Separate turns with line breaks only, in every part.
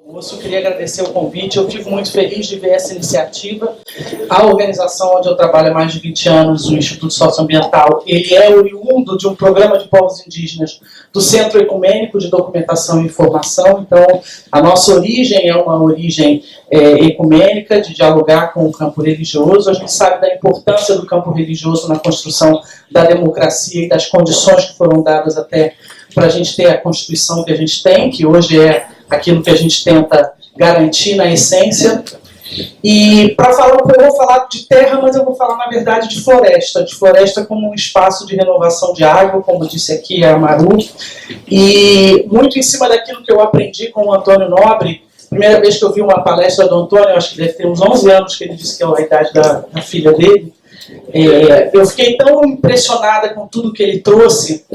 Eu queria agradecer o convite, eu fico muito feliz de ver essa iniciativa. A organização onde eu trabalho há mais de 20 anos, o Instituto Socioambiental, ele é oriundo de um programa de povos indígenas do Centro Ecumênico de Documentação e Informação. Então, a nossa origem é uma origem ecumênica, de dialogar com o campo religioso. A gente sabe da importância do campo religioso na construção da democracia e das condições que foram dadas até para a gente ter a Constituição que a gente tem, que hoje é aquilo que a gente tenta garantir na essência. E para falar, eu vou falar de terra, mas eu vou falar, na verdade, de floresta como um espaço de renovação de água, como disse aqui a Maru, e muito em cima daquilo que eu aprendi com o Antônio Nobre. Primeira vez que eu vi uma palestra do Antônio, acho que deve ter uns 11 anos, que ele disse que é a idade da filha dele, eu fiquei tão impressionada com tudo que ele trouxe.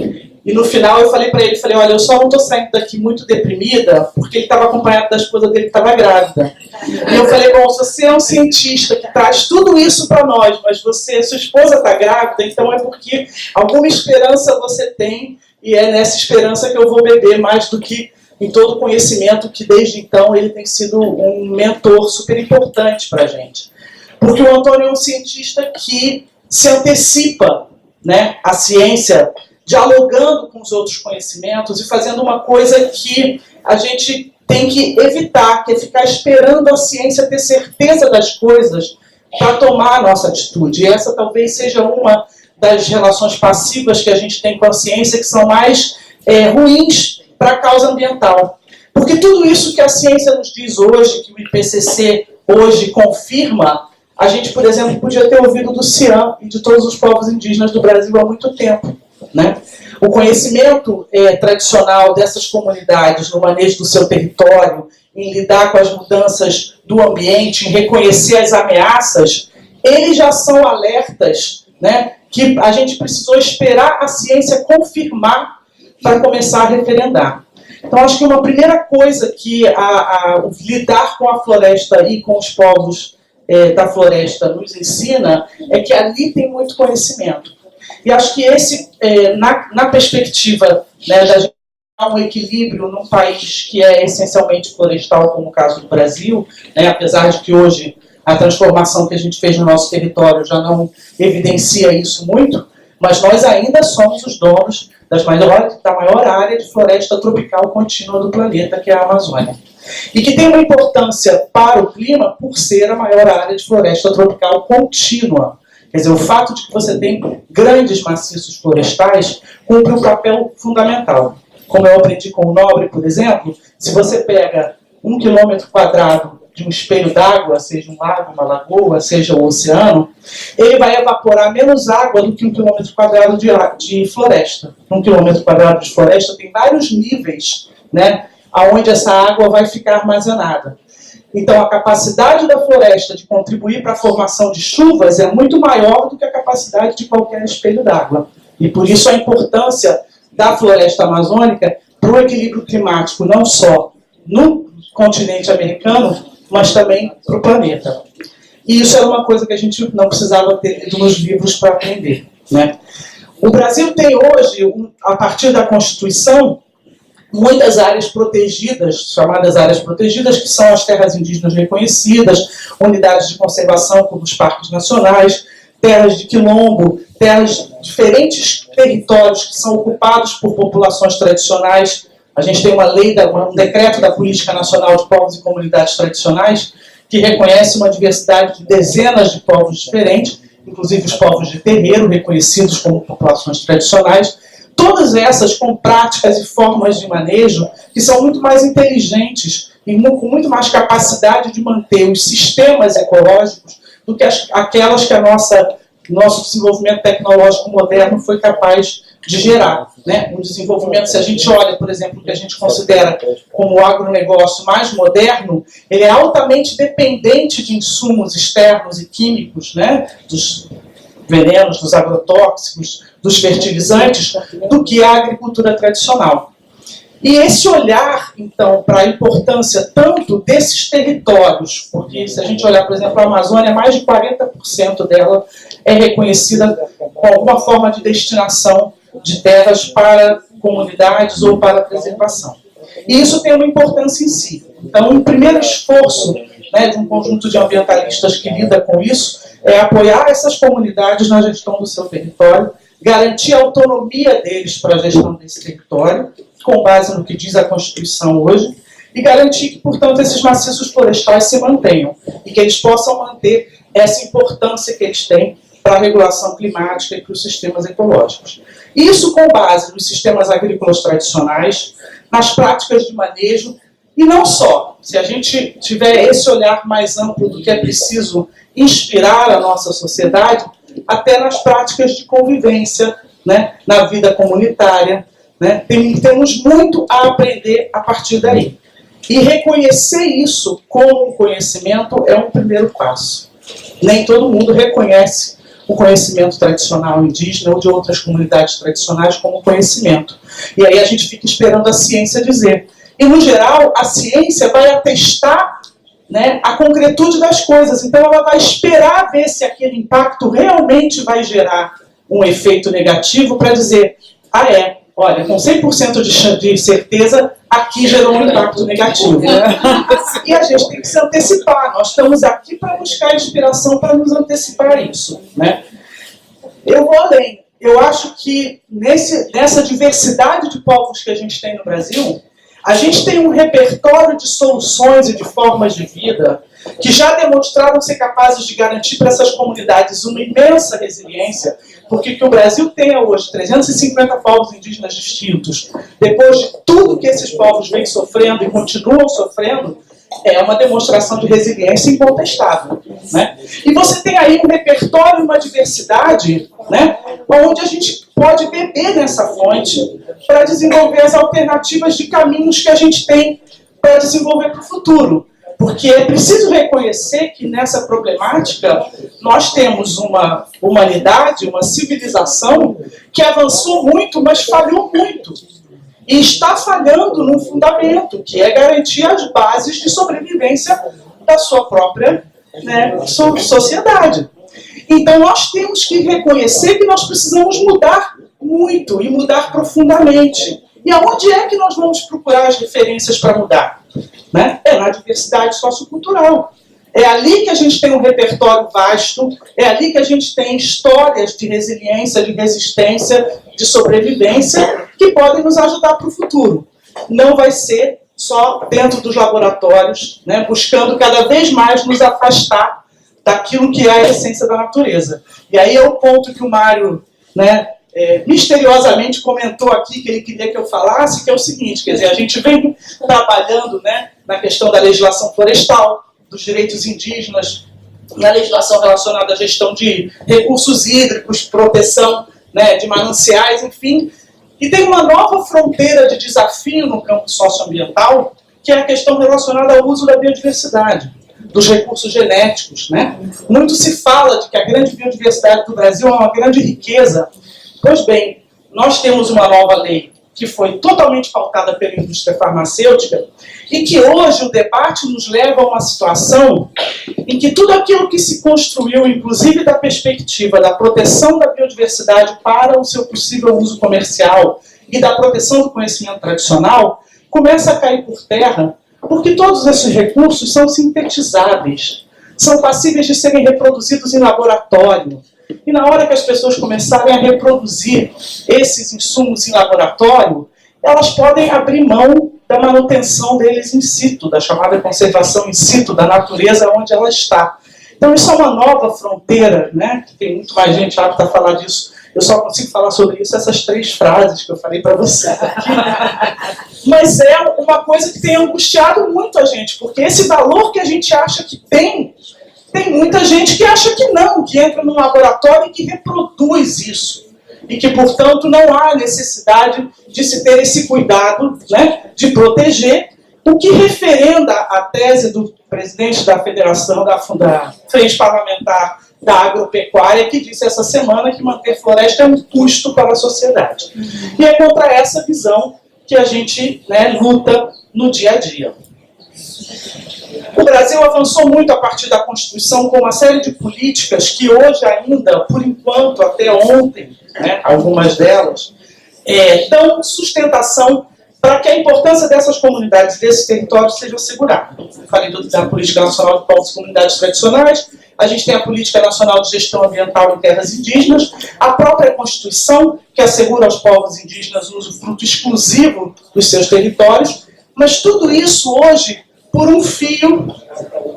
E no final eu falei para ele, olha, eu só não estou saindo daqui muito deprimida, porque ele estava acompanhado da esposa dele que estava grávida. E eu falei, bom, se você é um cientista que traz tudo isso para nós, mas sua esposa está grávida, então é porque alguma esperança você tem, e é nessa esperança que eu vou beber mais do que em todo o conhecimento que desde então ele tem sido um mentor super importante para a gente. Porque o Antônio é um cientista que se antecipa, né, à ciência, dialogando com os outros conhecimentos e fazendo uma coisa que a gente tem que evitar, que é ficar esperando a ciência ter certeza das coisas para tomar a nossa atitude. E essa talvez seja uma das relações passivas que a gente tem com a ciência, que são mais ruins para a causa ambiental. Porque tudo isso que a ciência nos diz hoje, que o IPCC hoje confirma, a gente, por exemplo, podia ter ouvido do CIAM e de todos os povos indígenas do Brasil há muito tempo. Né? O conhecimento tradicional dessas comunidades no manejo do seu território, em lidar com as mudanças do ambiente, em reconhecer as ameaças, eles já são alertas, né, que a gente precisou esperar a ciência confirmar para começar a referendar. Então, acho que uma primeira coisa que lidar com a floresta e com os povos da floresta nos ensina é que ali tem muito conhecimento. E acho que esse, na perspectiva, né, da gente ter um equilíbrio num país que é essencialmente florestal, como o caso do Brasil, né, apesar de que hoje a transformação que a gente fez no nosso território já não evidencia isso muito, mas nós ainda somos os donos da maior área de floresta tropical contínua do planeta, que é a Amazônia. E que tem uma importância para o clima por ser a maior área de floresta tropical contínua. Quer dizer, o fato de que você tem grandes maciços florestais cumpre um papel fundamental. Como eu aprendi com o Nobre, por exemplo, se você pega 1 km² de um espelho d'água, seja um lago, uma lagoa, seja o oceano, ele vai evaporar menos água do que 1 km² de floresta. 1 km² de floresta tem vários níveis, né, onde essa água vai ficar armazenada. Então, a capacidade da floresta de contribuir para a formação de chuvas é muito maior do que a capacidade de qualquer espelho d'água. E por isso a importância da floresta amazônica para o equilíbrio climático, não só no continente americano, mas também para o planeta. E isso era uma coisa que a gente não precisava ter lido nos livros para aprender, né? O Brasil tem hoje, a partir da Constituição, muitas áreas protegidas, chamadas áreas protegidas, que são as terras indígenas reconhecidas, unidades de conservação como os parques nacionais, terras de quilombo, diferentes territórios que são ocupados por populações tradicionais. A gente tem um decreto da Política Nacional de Povos e Comunidades Tradicionais, que reconhece uma diversidade de dezenas de povos diferentes, inclusive os povos de terreiro, reconhecidos como populações tradicionais. Todas essas com práticas e formas de manejo que são muito mais inteligentes e com muito mais capacidade de manter os sistemas ecológicos do que aquelas que nosso desenvolvimento tecnológico moderno foi capaz de gerar. Né? Um desenvolvimento, se a gente olha, por exemplo, o que a gente considera como o agronegócio mais moderno, ele é altamente dependente de insumos externos e químicos, né? Dos venenos, dos agrotóxicos, dos fertilizantes, do que a agricultura tradicional. E esse olhar, então, para a importância tanto desses territórios, porque se a gente olhar, por exemplo, a Amazônia, mais de 40% dela é reconhecida com alguma forma de destinação de terras para comunidades ou para preservação. E isso tem uma importância em si. Então, um primeiro esforço, né, de um conjunto de ambientalistas que lida com isso é apoiar essas comunidades na gestão do seu território, garantir a autonomia deles para a gestão desse território, com base no que diz a Constituição hoje, e garantir que, portanto, esses maciços florestais se mantenham e que eles possam manter essa importância que eles têm para a regulação climática e para os sistemas ecológicos. Isso com base nos sistemas agrícolas tradicionais, nas práticas de manejo, e não só. Se a gente tiver esse olhar mais amplo do que é preciso inspirar a nossa sociedade, até nas práticas de convivência, né, na vida comunitária, né, temos muito a aprender a partir daí. E reconhecer isso como conhecimento é um primeiro passo. Nem todo mundo reconhece o conhecimento tradicional indígena ou de outras comunidades tradicionais como conhecimento. E aí a gente fica esperando a ciência dizer. E, no geral, a ciência vai atestar, né, a concretude das coisas. Então, ela vai esperar ver se aquele impacto realmente vai gerar um efeito negativo para dizer, olha, com 100% de certeza, aqui gerou um impacto negativo. E a gente tem que se antecipar. Nós estamos aqui para buscar inspiração para nos antecipar isso, né? Eu vou além. Eu acho que nessa diversidade de povos que a gente tem no Brasil, a gente tem um repertório de soluções e de formas de vida que já demonstraram ser capazes de garantir para essas comunidades uma imensa resiliência, porque que o Brasil tenha hoje 350 povos indígenas distintos, depois de tudo que esses povos vêm sofrendo e continuam sofrendo, é uma demonstração de resiliência incontestável, né? E você tem aí um repertório, uma diversidade, né, onde a gente pode beber nessa fonte para desenvolver as alternativas de caminhos que a gente tem para desenvolver para o futuro. Porque é preciso reconhecer que nessa problemática nós temos uma humanidade, uma civilização que avançou muito, mas falhou muito. E está falhando num fundamento, que é garantir as bases de sobrevivência da sua própria, né, sociedade. Então nós temos que reconhecer que nós precisamos mudar muito e mudar profundamente. E aonde é que nós vamos procurar as referências para mudar? Né? É na diversidade sociocultural. É ali que a gente tem um repertório vasto, é ali que a gente tem histórias de resiliência, de resistência, de sobrevivência, que podem nos ajudar para o futuro. Não vai ser só dentro dos laboratórios, né, buscando cada vez mais nos afastar daquilo que é a essência da natureza. E aí é o ponto que o Mário, né, misteriosamente comentou aqui que ele queria que eu falasse, que é o seguinte, quer dizer, a gente vem trabalhando, né, na questão da legislação florestal, dos direitos indígenas, na legislação relacionada à gestão de recursos hídricos, proteção, né, de mananciais, enfim. E tem uma nova fronteira de desafio no campo socioambiental, que é a questão relacionada ao uso da biodiversidade, dos recursos genéticos, né? Muito se fala de que a grande biodiversidade do Brasil é uma grande riqueza. Pois bem, nós temos uma nova lei que foi totalmente pautada pela indústria farmacêutica e que hoje o debate nos leva a uma situação em que tudo aquilo que se construiu, inclusive da perspectiva da proteção da biodiversidade para o seu possível uso comercial e da proteção do conhecimento tradicional, começa a cair por terra, porque todos esses recursos são sintetizáveis, são passíveis de serem reproduzidos em laboratório. E na hora que as pessoas começarem a reproduzir esses insumos em laboratório, elas podem abrir mão da manutenção deles in situ, da chamada conservação in situ, da natureza onde ela está. Então isso é uma nova fronteira, né? Que tem muito mais gente apta a falar disso. Eu só consigo falar sobre isso essas 3 frases que eu falei para você aqui. Mas é uma coisa que tem angustiado muito a gente, porque esse valor que a gente acha que tem muita gente que acha que não, que entra num laboratório e que reproduz isso. E que, portanto, não há necessidade de se ter esse cuidado, né, de proteger, o que referenda a tese do presidente da Federação, da Frente Parlamentar da Agropecuária, que disse essa semana que manter floresta é um custo para a sociedade. E é contra essa visão que a gente, né, luta no dia a dia. O Brasil avançou muito a partir da Constituição com uma série de políticas que hoje ainda, por enquanto, até ontem, né, algumas delas, dão sustentação para que a importância dessas comunidades, desses territórios, seja assegurada. Eu falei da Política Nacional de Povos e Comunidades Tradicionais, a gente tem a Política Nacional de Gestão Ambiental em Terras Indígenas, a própria Constituição, que assegura aos povos indígenas o usufruto exclusivo dos seus territórios, mas tudo isso hoje por um fio,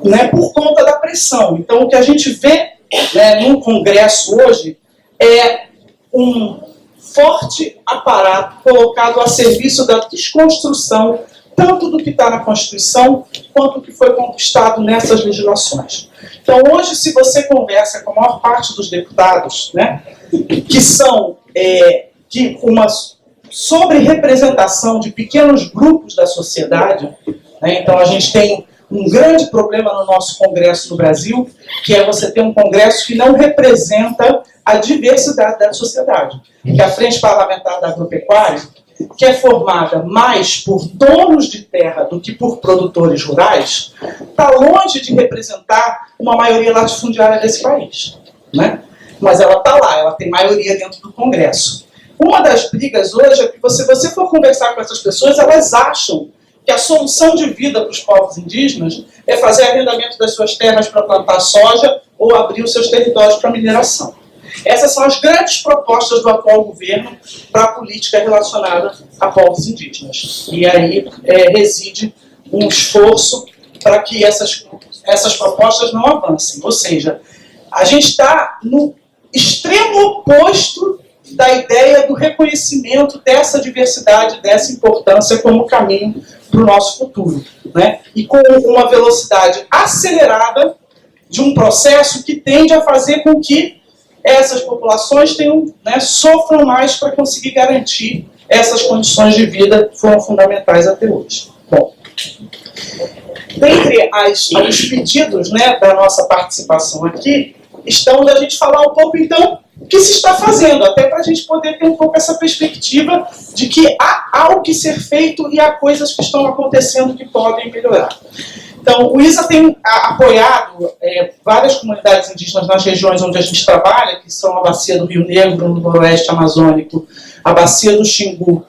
né, por conta da pressão. Então, o que a gente vê, né, no Congresso hoje é um forte aparato colocado a serviço da desconstrução tanto do que está na Constituição quanto do que foi conquistado nessas legislações. Então, hoje, se você conversa com a maior parte dos deputados, né, que são uma sobre-representação de pequenos grupos da sociedade, né, então a gente tem um grande problema no nosso Congresso no Brasil, que é você ter um Congresso que não representa a diversidade da sociedade. Que a Frente Parlamentar da Agropecuária, que é formada mais por donos de terra do que por produtores rurais, está longe de representar uma maioria latifundiária desse país, né? Mas ela está lá, ela tem maioria dentro do Congresso. Uma das brigas hoje é que, se você for conversar com essas pessoas, elas acham que a solução de vida para os povos indígenas é fazer arrendamento das suas terras para plantar soja ou abrir os seus territórios para mineração. Essas são as grandes propostas do atual governo para a política relacionada a povos indígenas. E aí reside um esforço para que essas propostas não avancem. Ou seja, a gente está no extremo oposto da ideia do reconhecimento dessa diversidade, dessa importância como caminho para o nosso futuro, né? E com uma velocidade acelerada de um processo que tende a fazer com que essas populações sofram mais para conseguir garantir essas condições de vida que foram fundamentais até hoje. Bom, dentre os pedidos, né, da nossa participação aqui, estão da gente falar um pouco, então, o que se está fazendo, até para a gente poder ter um pouco essa perspectiva de que há o que ser feito e há coisas que estão acontecendo que podem melhorar. Então, o ISA tem apoiado várias comunidades indígenas nas regiões onde a gente trabalha, que são a Bacia do Rio Negro, no Noroeste Amazônico, a Bacia do Xingu,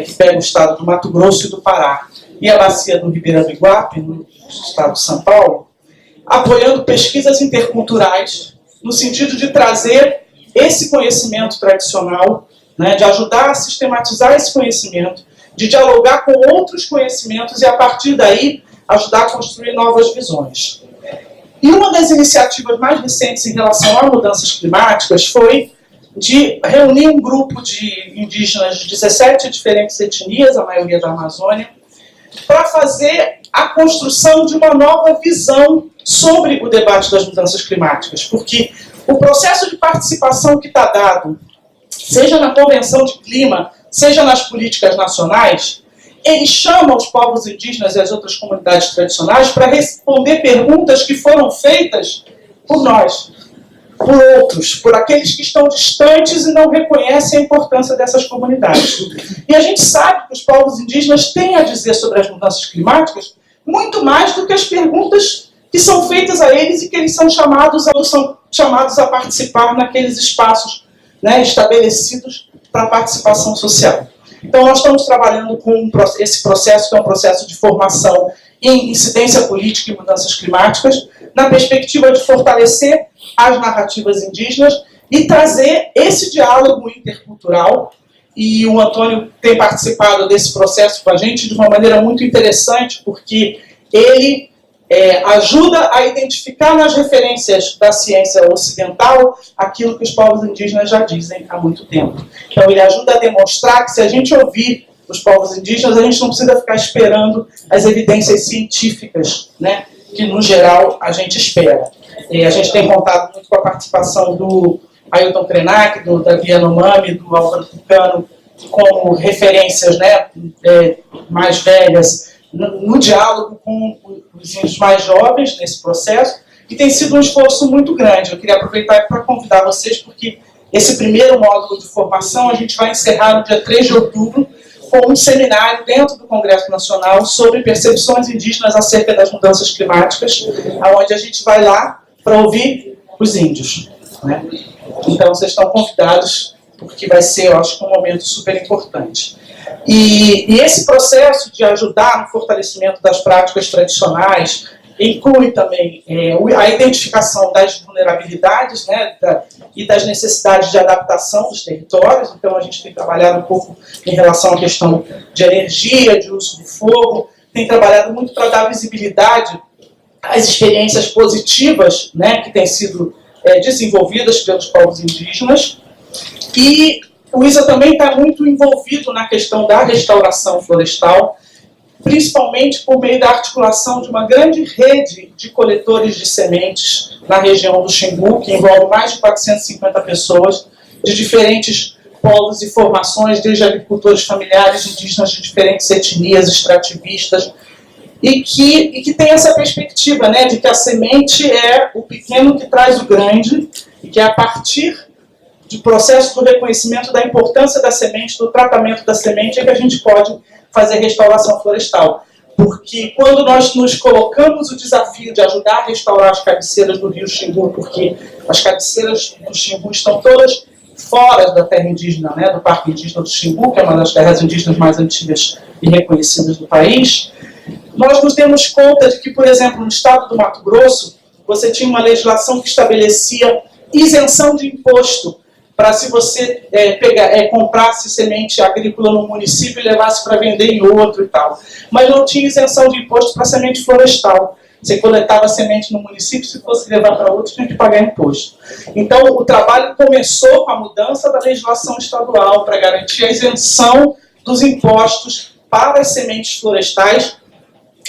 que pega o estado do Mato Grosso e do Pará, e a Bacia do Ribeira do Iguape, no estado de São Paulo, apoiando pesquisas interculturais, no sentido de trazer esse conhecimento tradicional, né, de ajudar a sistematizar esse conhecimento, de dialogar com outros conhecimentos e, a partir daí, ajudar a construir novas visões. E uma das iniciativas mais recentes em relação a mudanças climáticas foi de reunir um grupo de indígenas de 17 diferentes etnias, a maioria da Amazônia, para fazer a construção de uma nova visão sobre o debate das mudanças climáticas, porque o processo de participação que está dado, seja na Convenção de Clima, seja nas políticas nacionais, ele chama os povos indígenas e as outras comunidades tradicionais para responder perguntas que foram feitas por nós, por outros, por aqueles que estão distantes e não reconhecem a importância dessas comunidades. E a gente sabe que os povos indígenas têm a dizer sobre as mudanças climáticas muito mais do que as perguntas que são feitas a eles e que eles são chamados a participar naqueles espaços, né, estabelecidos para a participação social. Então, nós estamos trabalhando com esse processo, que é um processo de formação em incidência política e mudanças climáticas, na perspectiva de fortalecer as narrativas indígenas e trazer esse diálogo intercultural. E o Antônio tem participado desse processo com a gente de uma maneira muito interessante, porque ele ajuda a identificar nas referências da ciência ocidental aquilo que os povos indígenas já dizem há muito tempo. Então, ele ajuda a demonstrar que, se a gente ouvir os povos indígenas, a gente não precisa ficar esperando as evidências científicas, né, que, no geral, a gente espera. A gente tem contado muito com a participação do Ailton Krenak, do Davi Yanomami, do Álvaro Tucano, como referências, né, mais velhas, no diálogo com os índios mais jovens nesse processo, e tem sido um esforço muito grande. Eu queria aproveitar para convidar vocês, porque esse primeiro módulo de formação a gente vai encerrar no dia 3 de outubro, com um seminário dentro do Congresso Nacional sobre percepções indígenas acerca das mudanças climáticas, onde a gente vai lá para ouvir os índios, né? Então, vocês estão convidados porque vai ser, eu acho, um momento super importante. E esse processo de ajudar no fortalecimento das práticas tradicionais inclui também a identificação das vulnerabilidades, né, e das necessidades de adaptação dos territórios. Então, a gente tem trabalhado um pouco em relação à questão de energia, de uso do fogo, tem trabalhado muito para dar visibilidade às experiências positivas, né, que têm sido desenvolvidas pelos povos indígenas. E o ISA também está muito envolvido na questão da restauração florestal, principalmente por meio da articulação de uma grande rede de coletores de sementes na região do Xingu, que envolve mais de 450 pessoas de diferentes povos e formações, desde agricultores familiares, indígenas de diferentes etnias, extrativistas, e que tem essa perspectiva, né, de que a semente é o pequeno que traz o grande, e que é a partir do processo do reconhecimento da importância da semente, do tratamento da semente, é que a gente pode fazer restauração florestal. Porque quando nós nos colocamos o desafio de ajudar a restaurar as cabeceiras do rio Xingu, porque as cabeceiras do Xingu estão todas fora da terra indígena, né, do Parque Indígena do Xingu, que é uma das terras indígenas mais antigas e reconhecidas do país, nós nos demos conta de que, por exemplo, no estado do Mato Grosso, você tinha uma legislação que estabelecia isenção de imposto para se você comprasse semente agrícola no município e levasse para vender em outro e tal. Mas não tinha isenção de imposto para semente florestal. Você coletava semente no município, se fosse levar para outro, tinha que pagar imposto. Então, o trabalho começou com a mudança da legislação estadual para garantir a isenção dos impostos para as sementes florestais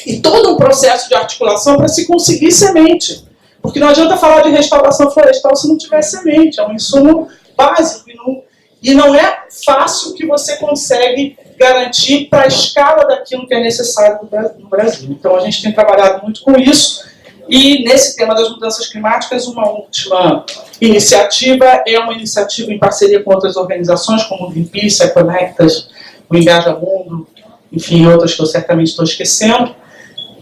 e todo um processo de articulação para se conseguir semente. Porque não adianta falar de restauração florestal se não tiver semente, é um insumo básico e não é fácil que você consegue garantir para a escala daquilo que é necessário no Brasil. Então, a gente tem trabalhado muito com isso e, nesse tema das mudanças climáticas, uma última iniciativa é uma iniciativa em parceria com outras organizações, como o Greenpeace, a Conectas, o Engaja Mundo, enfim, outras que eu certamente estou esquecendo,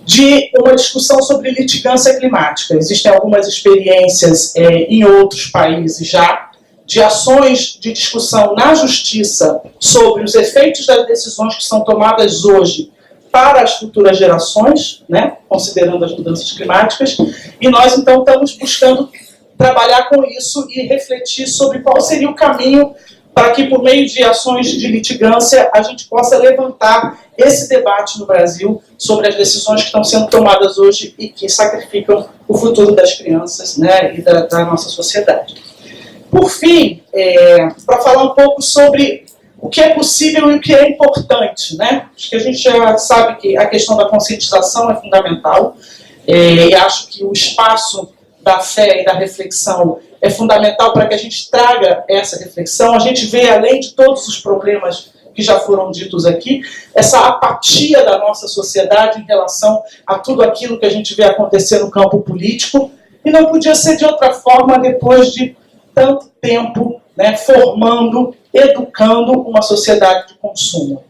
de uma discussão sobre litigância climática. Existem algumas experiências em outros países já, de ações de discussão na justiça sobre os efeitos das decisões que são tomadas hoje para as futuras gerações, né, considerando as mudanças climáticas, e nós, então, estamos buscando trabalhar com isso e refletir sobre qual seria o caminho para que, por meio de ações de litigância, a gente possa levantar esse debate no Brasil sobre as decisões que estão sendo tomadas hoje e que sacrificam o futuro das crianças, né, e da nossa sociedade. Por fim, para falar um pouco sobre o que é possível e o que é importante, né? Acho que a gente já sabe que a questão da conscientização é fundamental, e acho que o espaço da fé e da reflexão é fundamental para que a gente traga essa reflexão. A gente vê, além de todos os problemas que já foram ditos aqui, essa apatia da nossa sociedade em relação a tudo aquilo que a gente vê acontecer no campo político, e não podia ser de outra forma depois de tanto tempo, né, formando, educando uma sociedade de consumo.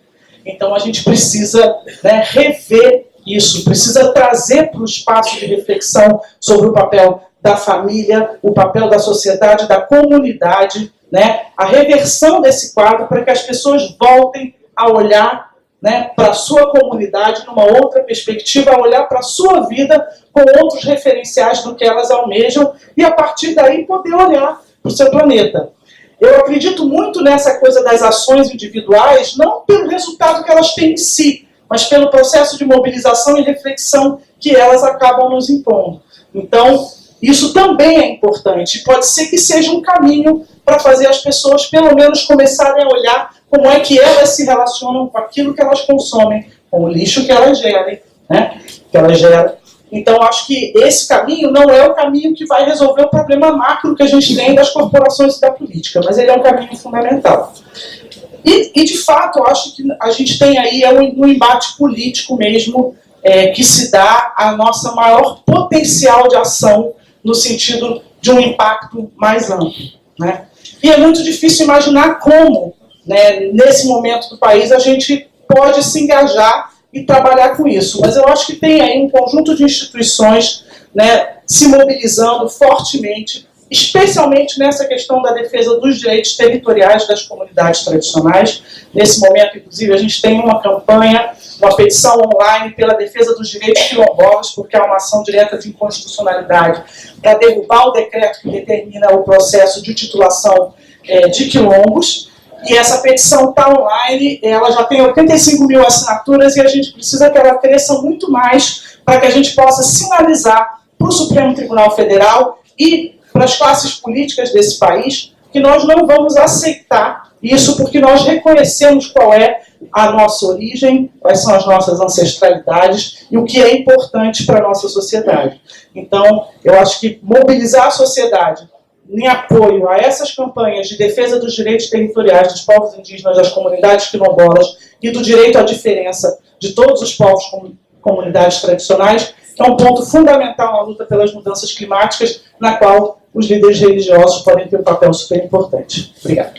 Então a gente precisa, né, rever isso, precisa trazer para o espaço de reflexão sobre o papel da família, o papel da sociedade, da comunidade, né, a reversão desse quadro para que as pessoas voltem a olhar, né, para a sua comunidade numa outra perspectiva, a olhar para a sua vida com outros referenciais do que elas almejam e a partir daí poder olhar para o seu planeta. Eu acredito muito nessa coisa das ações individuais, não pelo resultado que elas têm em si, mas pelo processo de mobilização e reflexão que elas acabam nos impondo. Então, isso também é importante. Pode ser que seja um caminho para fazer as pessoas, pelo menos, começarem a olhar como é que elas se relacionam com aquilo que elas consomem, com o lixo que elas gerem, né? Que elas geram. Então, acho que esse caminho não é o caminho que vai resolver o problema macro que a gente tem das corporações e da política, mas ele é um caminho fundamental. E de fato, eu acho que a gente tem aí um embate político mesmo, que se dá a nossa maior potencial de ação no sentido de um impacto mais amplo, né? E é muito difícil imaginar como, né, nesse momento do país, a gente pode se engajar e trabalhar com isso. Mas eu acho que tem aí um conjunto de instituições, né, se mobilizando fortemente especialmente nessa questão da defesa dos direitos territoriais das comunidades tradicionais. Nesse momento, inclusive, a gente tem uma campanha, uma petição online pela defesa dos direitos quilombolas, porque há uma ação direta de inconstitucionalidade para derrubar o decreto que determina o processo de titulação de quilombos. E essa petição está online, ela já tem 85 mil assinaturas e a gente precisa que ela cresça muito mais para que a gente possa sinalizar para o Supremo Tribunal Federal e para as classes políticas desse país que nós não vamos aceitar isso, porque nós reconhecemos qual é a nossa origem, quais são as nossas ancestralidades e o que é importante para a nossa sociedade. Então, eu acho que mobilizar a sociedade em apoio a essas campanhas de defesa dos direitos territoriais dos povos indígenas, das comunidades quilombolas e do direito à diferença de todos os povos comunidades tradicionais, é um ponto fundamental na luta pelas mudanças climáticas, na qual os líderes religiosos podem ter um papel super importante. Obrigado.